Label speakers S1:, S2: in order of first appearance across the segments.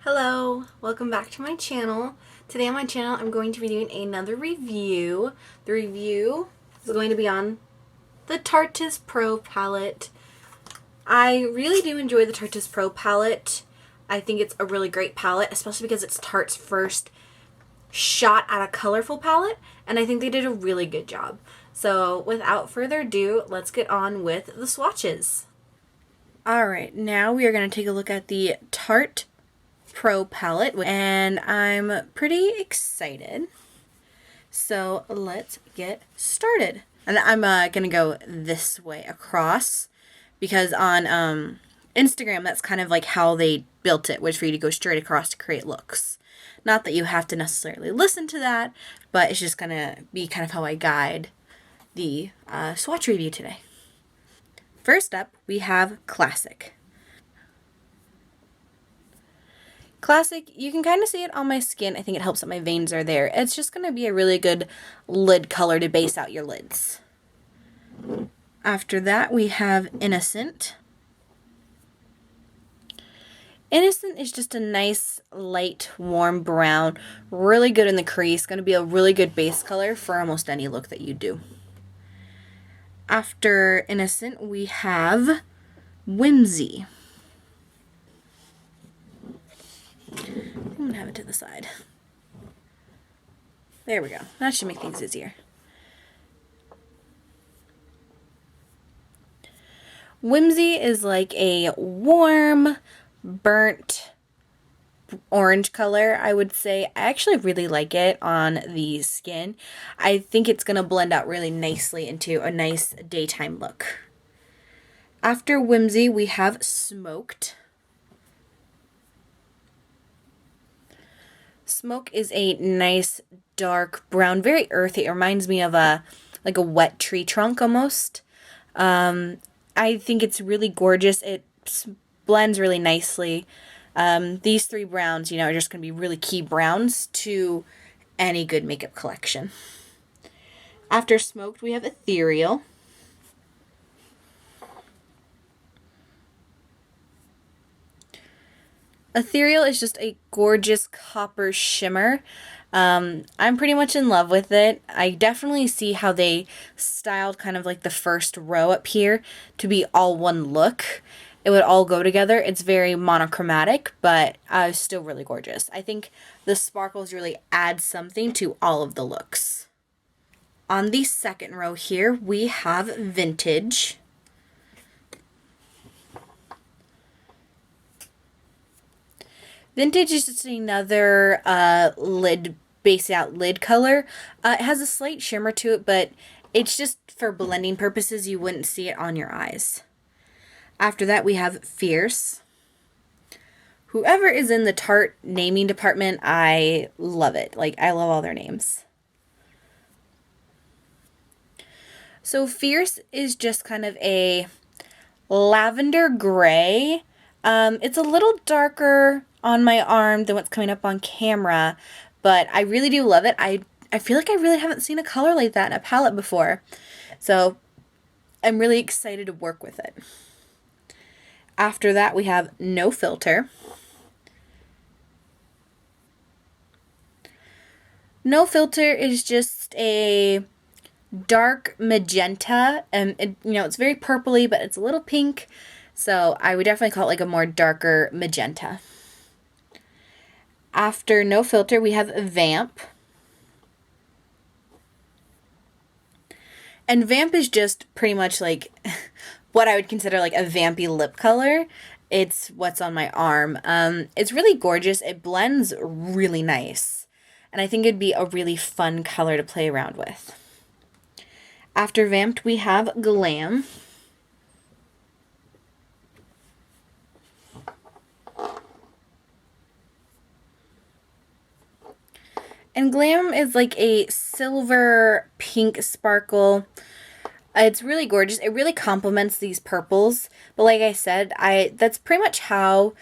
S1: Hello, welcome back to my channel. Today on my channel I'm going to be doing another review. The review is going to be on the Tarteist Pro palette. I really do enjoy the Tarteist Pro palette. I think it's a really great palette, especially because it's Tarte's first shot at a colorful palette, and I think they did a really good job. So without further ado, let's get on with the swatches. Alright, now we are going to take a look at the Tarte Pro palette, and I'm pretty excited. So let's get started. And I'm gonna go this way across because on Instagram that's kind of like how they built it, was for you to go straight across to create looks. Not that you have to necessarily listen to that, but it's just gonna be kind of how I guide the swatch review today. First up, we have Classic. Classic, you can kind of see it on my skin. I think it helps that my veins are there. It's just going to be a really good lid color to base out your lids. After that, we have Innocent. Innocent is just a nice, light, warm brown. Really good in the crease. Going to be a really good base color for almost any look that you do. After Innocent, we have Whimsy. I'm going to have it to the side. There we go. That should make things easier. Whimsy is like a warm, burnt orange color, I would say. I actually really like it on the skin. I think it's going to blend out really nicely into a nice daytime look. After Whimsy, we have Smoked. Smoke is a nice dark brown, very earthy. It reminds me of a wet tree trunk almost. I think it's really gorgeous. It blends really nicely. These three browns, are just going to be really key browns to any good makeup collection. After Smoked, we have Ethereal. Ethereal is just a gorgeous copper shimmer. I'm pretty much in love with it. I definitely see how they styled kind of like the first row up here to be all one look. It would all go together. It's very monochromatic, but still really gorgeous. I think the sparkles really add something to all of the looks. On the second row here, we have Vintage. Vintage is just another base out lid color. It has a slight shimmer to it, but it's just for blending purposes. You wouldn't see it on your eyes. After that, we have Fierce. Whoever is in the Tarte naming department, I love it. I love all their names. So Fierce is just kind of a lavender gray. It's a little darker on my arm than what's coming up on camera, but I really do love it. I feel like I really haven't seen a color like that in a palette before, so I'm really excited to work with it. After that, we have No Filter. No Filter is just a dark magenta, and it's very purpley, but it's a little pink. So I would definitely call it like a more darker magenta. After No Filter, we have Vamp. And Vamp is just pretty much like what I would consider like a vampy lip color. It's what's on my arm. It's really gorgeous. It blends really nice. And I think it'd be a really fun color to play around with. After Vamped, we have Glam. And Glam is like a silver pink sparkle. It's really gorgeous. It really complements these purples. But like I said, that's pretty much how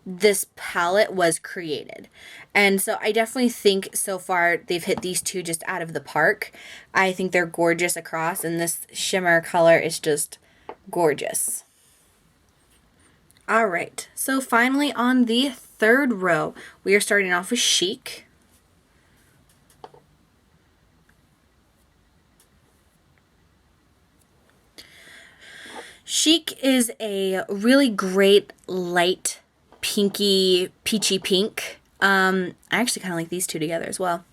S1: this palette was created. And so I definitely think so far they've hit these two just out of the park. I think they're gorgeous across, and this shimmer color is just gorgeous. All right, so finally on the third row, we are starting off with Chic. Chic is a really great light pinky, peachy pink. I actually kind of like these two together as well.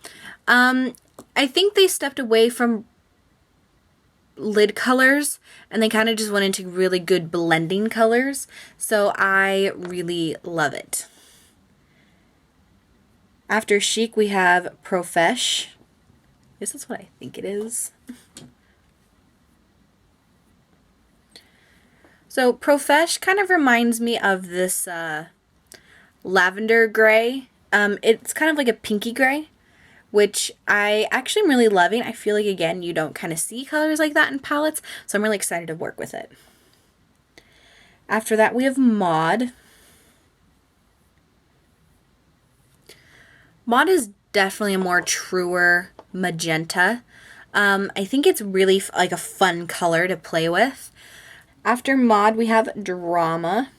S1: I think they stepped away from lid colors and they kind of just went into really good blending colors. So I really love it. After Chic, we have Profesh. This is what I think it is. So Profesh kind of reminds me of this lavender gray. It's kind of like a pinky gray, which I actually am really loving. I feel like, again, you don't kind of see colors like that in palettes, so I'm really excited to work with it. After that, we have Maud. Maud is definitely a more truer magenta. I think it's really like a fun color to play with. After Maud, we have Drama.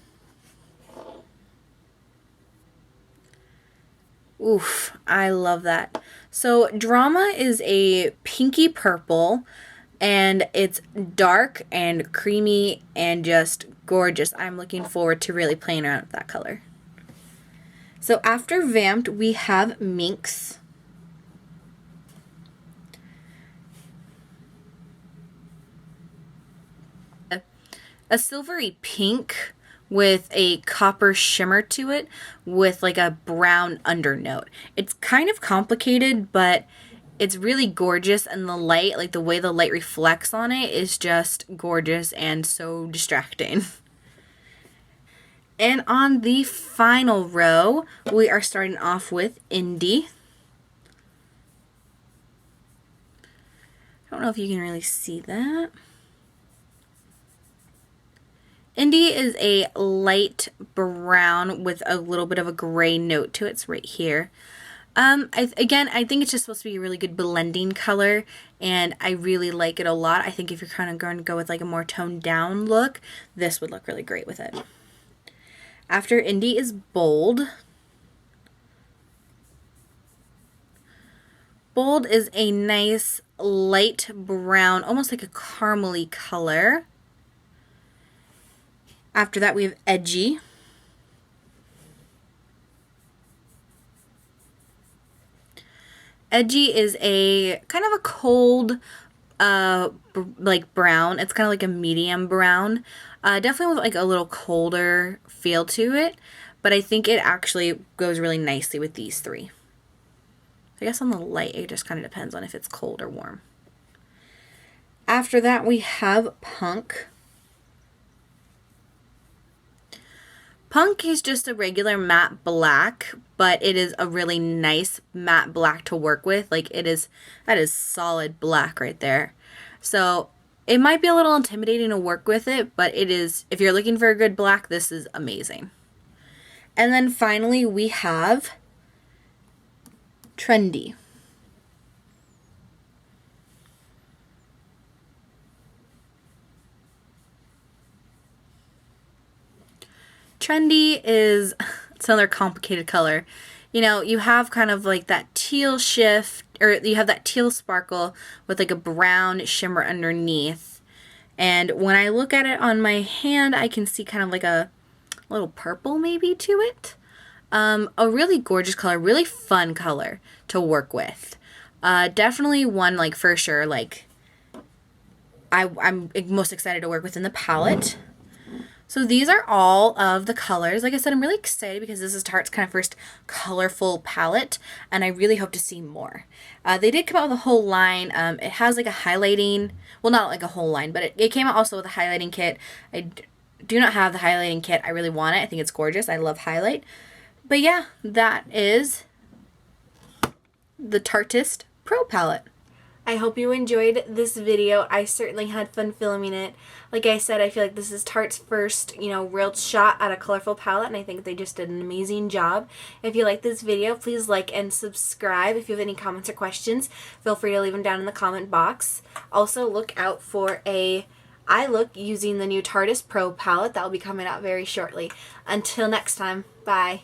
S1: Oof, I love that. So Drama is a pinky purple, and it's dark and creamy and just gorgeous. I'm looking forward to really playing around with that color. So after Vamped, we have Minx. A silvery pink with a copper shimmer to it with like a brown undernote. It's kind of complicated, but it's really gorgeous, and the light, like the way the light reflects on it, is just gorgeous and so distracting. And on the final row, we are starting off with Indy. I don't know if you can really see that. Indy is a light brown with a little bit of a gray note to it. It's right here. I think it's just supposed to be a really good blending color, and I really like it a lot. I think if you're kind of going to go with like a more toned down look, this would look really great with it. After Indy is Bold. Bold is a nice light brown, almost like a caramely color. After that, we have Edgy. Edgy is a kind of a cold, like brown. It's kind of like a medium brown. Definitely with like a little colder feel to it, but I think it actually goes really nicely with these three. I guess on the light, it just kind of depends on if it's cold or warm. After that, we have Punk. Punk is just a regular matte black, but it is a really nice matte black to work with. Like that is solid black right there. So it might be a little intimidating to work with it, but it is, if you're looking for a good black, this is amazing. And then finally we have Trendy. Trendy is, it's another complicated color. You know, you have kind of like that teal shift, or you have that teal sparkle with like a brown shimmer underneath. And when I look at it on my hand, I can see kind of like a little purple maybe to it. A really gorgeous color, really fun color to work with. Definitely one, like, for sure, like, I'm most excited to work with in the palette. So these are all of the colors. Like I said, I'm really excited because this is Tarte's kind of first colorful palette, and I really hope to see more. They did come out with a whole line. It has like a highlighting, well, not like a whole line, but it came out also with a highlighting kit. I do not have the highlighting kit. I really want it. I think it's gorgeous. I love highlight. But yeah, that is the Tarteist Pro Palette. I hope you enjoyed this video. I certainly had fun filming it. Like I said, I feel like this is Tarte's first, real shot at a colorful palette, and I think they just did an amazing job. If you like this video, please like and subscribe. If you have any comments or questions, feel free to leave them down in the comment box. Also, look out for a I look using the new Tarteist Pro palette that will be coming out very shortly. Until next time, bye.